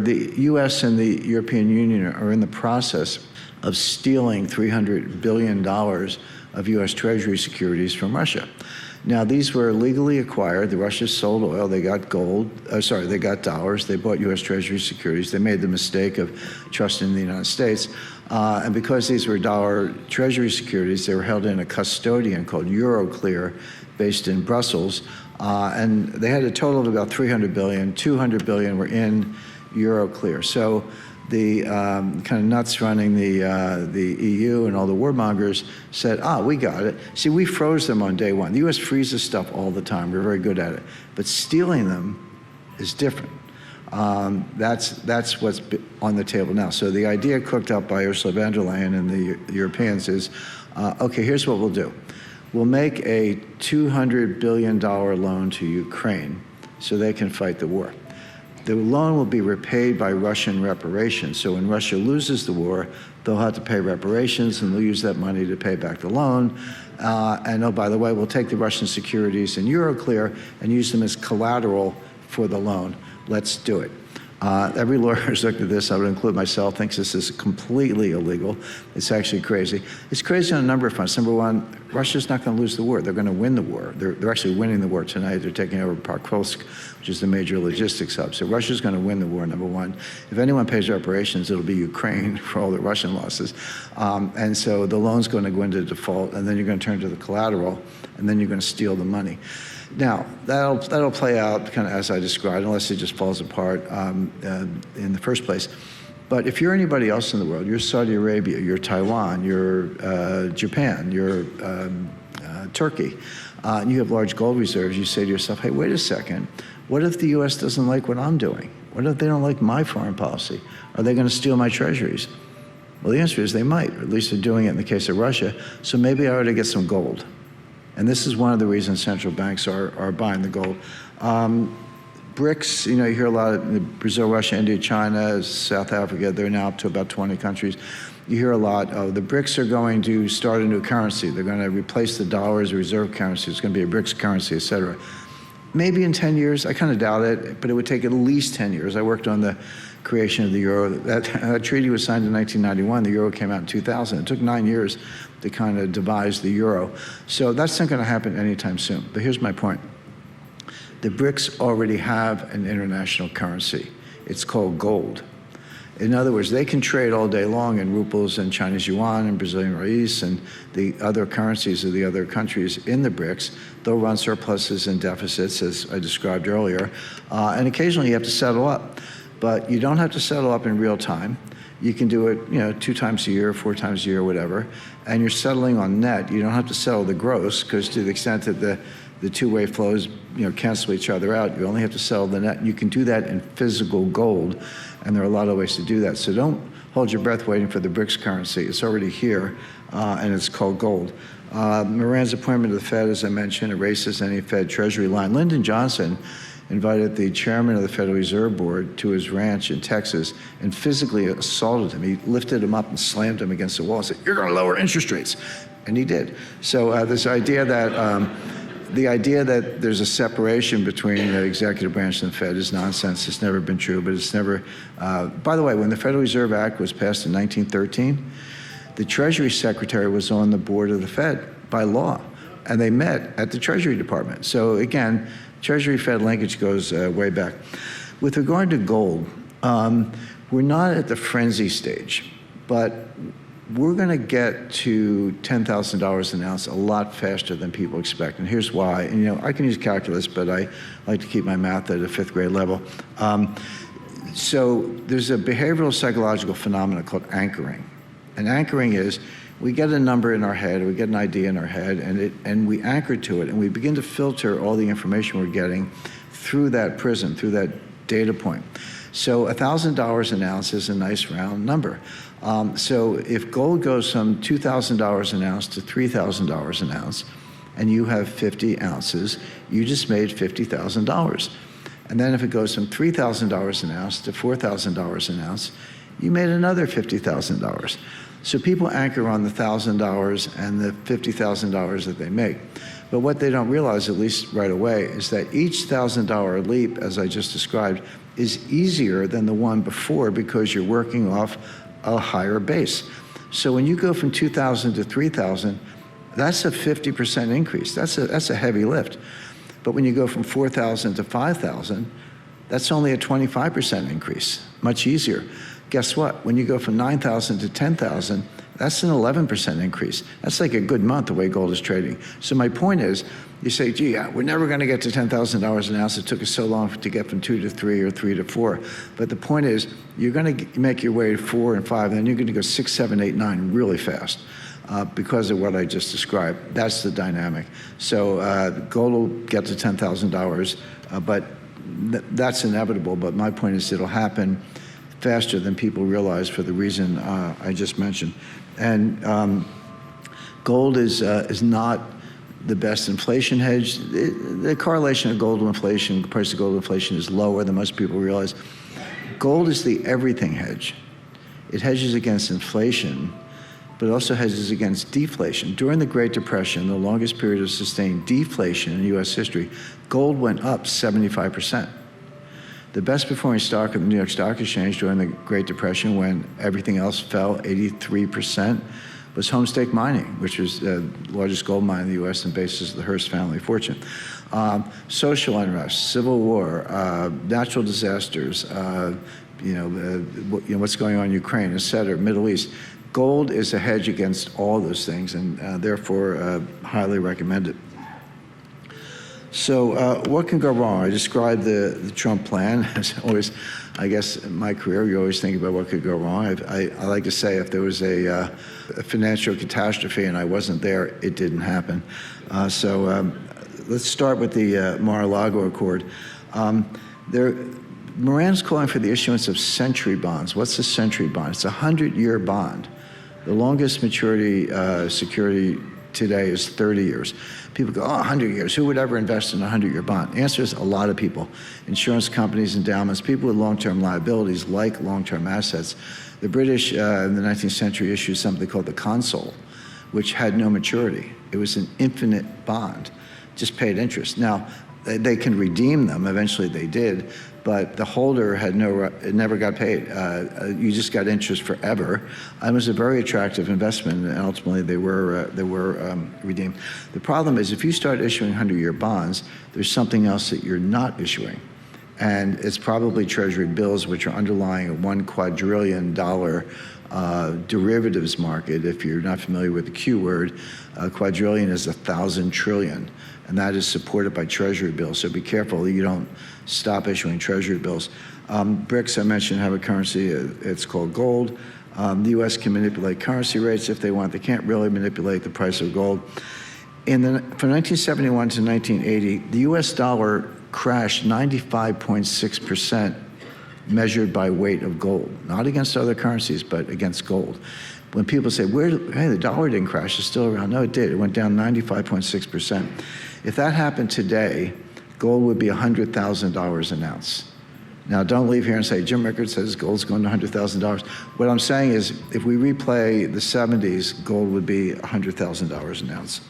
the U.S. and the European Union are in the process of stealing $300 billion of U.S. Treasury securities from Russia. Now, these were legally acquired. The Russians sold oil. They got gold. They got dollars. They bought U.S. Treasury securities. They made the mistake of trusting the United States. And because these were dollar Treasury securities, they were held in a custodian called Euroclear, based in Brussels. And they had a total of about 300 billion. 200 billion were in Euroclear. So the kind of nuts running the EU and all the warmongers said, we got it. See, we froze them on day one. The U.S. freezes stuff all the time. We're very good at it. But stealing them is different. That's what's on the table now. So the idea cooked up by Ursula von der Leyen and the Europeans is, okay, here's what we'll do. We'll make a $200 billion loan to Ukraine so they can fight the war. The loan will be repaid by Russian reparations. So when Russia loses the war, they'll have to pay reparations, and they'll use that money to pay back the loan. And oh, by the way, we'll take the Russian securities in Euroclear and use them as collateral for the loan. Let's do it. Every lawyer who's looked at this, I would include myself, thinks this is completely illegal. It's actually crazy. It's crazy on a number of fronts. Number one, Russia's not going to lose the war. They're going to win the war. They're actually winning the war tonight. They're taking over Pokrovsk, which is the major logistics hub. So Russia's going to win the war, number one. If anyone pays reparations, it'll be Ukraine for all the Russian losses. And so the loan's going to go into default, and then you're going to turn to the collateral, and then you're going to steal the money. Now, that'll play out kind of as I described, unless it just falls apart in the first place. But if you're anybody else in the world, you're Saudi Arabia, you're Taiwan, you're Japan, you're Turkey, and you have large gold reserves, you say to yourself, hey, wait a second, what if the U.S. doesn't like what I'm doing? What if they don't like my foreign policy? Are they going to steal my treasuries? Well, the answer is they might, or at least they're doing it in the case of Russia, so maybe I ought to get some gold. And this is one of the reasons central banks are buying the gold. BRICS, you hear a lot of Brazil, Russia, India, China, South Africa, they're now up to about 20 countries. You hear a lot of the BRICS are going to start a new currency. They're going to replace the dollar as a reserve currency. It's going to be a BRICS currency, et cetera. Maybe in 10 years, I kind of doubt it, but it would take at least 10 years. I worked on the creation of the euro. That treaty was signed in 1991. The euro came out in 2000. It took 9 years to kind of devise the euro. So that's not going to happen anytime soon. But here's my point. The BRICS already have an international currency. It's called gold. In other words, they can trade all day long in rubles and Chinese yuan and Brazilian reais and the other currencies of the other countries in the BRICS. They'll run surpluses and deficits, as I described earlier. And occasionally you have to settle up. But you don't have to settle up in real time. You can do it, 2 times a year, 4 times a year, whatever. And you're settling on net. You don't have to settle the gross, because to the extent that the two-way flows, cancel each other out, you only have to settle the net. You can do that in physical gold, and there are a lot of ways to do that. So don't hold your breath waiting for the BRICS currency. It's already here, and it's called gold. Moran's appointment to the Fed, as I mentioned, erases any Fed Treasury line. Lyndon Johnson invited the chairman of the Federal Reserve Board to his ranch in Texas and physically assaulted him. He lifted him up and slammed him against the wall and said, "You're going to lower interest rates." And he did. So this idea that there's a separation between the executive branch and the Fed is nonsense. It's never been true, but it's never. By the way, when the Federal Reserve Act was passed in 1913, the Treasury Secretary was on the board of the Fed by law, and they met at the Treasury Department. So again, Treasury-Fed linkage goes way back. With regard to gold, we're not at the frenzy stage, but we're going to get to $10,000 an ounce a lot faster than people expect. And here's why. And, I can use calculus, but I like to keep my math at a 5th grade level. So there's a behavioral psychological phenomenon called anchoring. And anchoring is we get a number in our head, we get an idea in our head, and we anchor to it, and we begin to filter all the information we're getting through that prism, through that data point. So $1,000 an ounce is a nice round number. So if gold goes from $2,000 an ounce to $3,000 an ounce, and you have 50 ounces, you just made $50,000. And then if it goes from $3,000 an ounce to $4,000 an ounce, you made another $50,000. So people anchor on the $1,000 and the $50,000 that they make. But what they don't realize, at least right away, is that each $1,000 leap, as I just described, is easier than the one before because you're working off a higher base. So when you go from 2,000 to 3,000, that's a 50% increase. That's a heavy lift. But when you go from 4,000 to 5,000, that's only a 25% increase, much easier. Guess what? When you go from 9,000 to 10,000, that's an 11% increase. That's like a good month the way gold is trading. So my point is, you say, gee, we're never going to get to $10,000 an ounce. It took us so long to get from 2 to 3 or 3 to 4. But the point is, you're going to make your way to 4 and 5, and then you're going to go 6, 7, 8, 9 really fast because of what I just described. That's the dynamic. So gold will get to $10,000, but that's inevitable. But my point is, it'll happen faster than people realize for the reason I just mentioned. And gold is not the best inflation hedge. The correlation of gold to inflation, the price of gold to inflation is lower than most people realize. Gold is the everything hedge. It hedges against inflation, but it also hedges against deflation. During the Great Depression, the longest period of sustained deflation in US history, gold went up 75%. The best performing stock of the New York Stock Exchange during the Great Depression, when everything else fell 83%, was Homestake Mining, which was the largest gold mine in the U.S. and basis of the Hearst family fortune. Social unrest, civil war, natural disasters, what's going on in Ukraine, et cetera, Middle East. Gold is a hedge against all those things, and therefore highly recommended. So what can go wrong? I described the Trump plan. As always, I guess in my career, you always think about what could go wrong. I like to say if there was a financial catastrophe and I wasn't there, it didn't happen. Let's start with the Mar-a-Lago Accord. Moran's calling for the issuance of century bonds. What's a century bond? It's a 100-year bond. The longest maturity security today is 30 years. People go, 100 years, who would ever invest in a 100-year bond? The answer is a lot of people. Insurance companies, endowments, people with long-term liabilities like long-term assets. The British in the 19th century issued something called the Consul, which had no maturity. It was an infinite bond, just paid interest. Now, they can redeem them, eventually they did, but the holder had never got paid. You just got interest forever. It was a very attractive investment, and ultimately they were redeemed. The problem is if you start issuing 100-year bonds, there's something else that you're not issuing. And it's probably Treasury bills, which are underlying a $1 quadrillion derivatives market. If you're not familiar with the Q word, quadrillion is 1,000 trillion, and that is supported by Treasury bills. So be careful you don't stop issuing Treasury bills. BRICS, I mentioned, have a currency. It's called gold. The U.S. can manipulate currency rates if they want. They can't really manipulate the price of gold. From 1971 to 1980, the U.S. dollar crashed 95.6%, measured by weight of gold, not against other currencies, but against gold. When people say, hey, the dollar didn't crash, it's still around. No, it did. It went down 95.6%. If that happened today, gold would be $100,000 an ounce. Now, don't leave here and say, Jim Rickards says gold's going to $100,000. What I'm saying is, if we replay the 70s, gold would be $100,000 an ounce.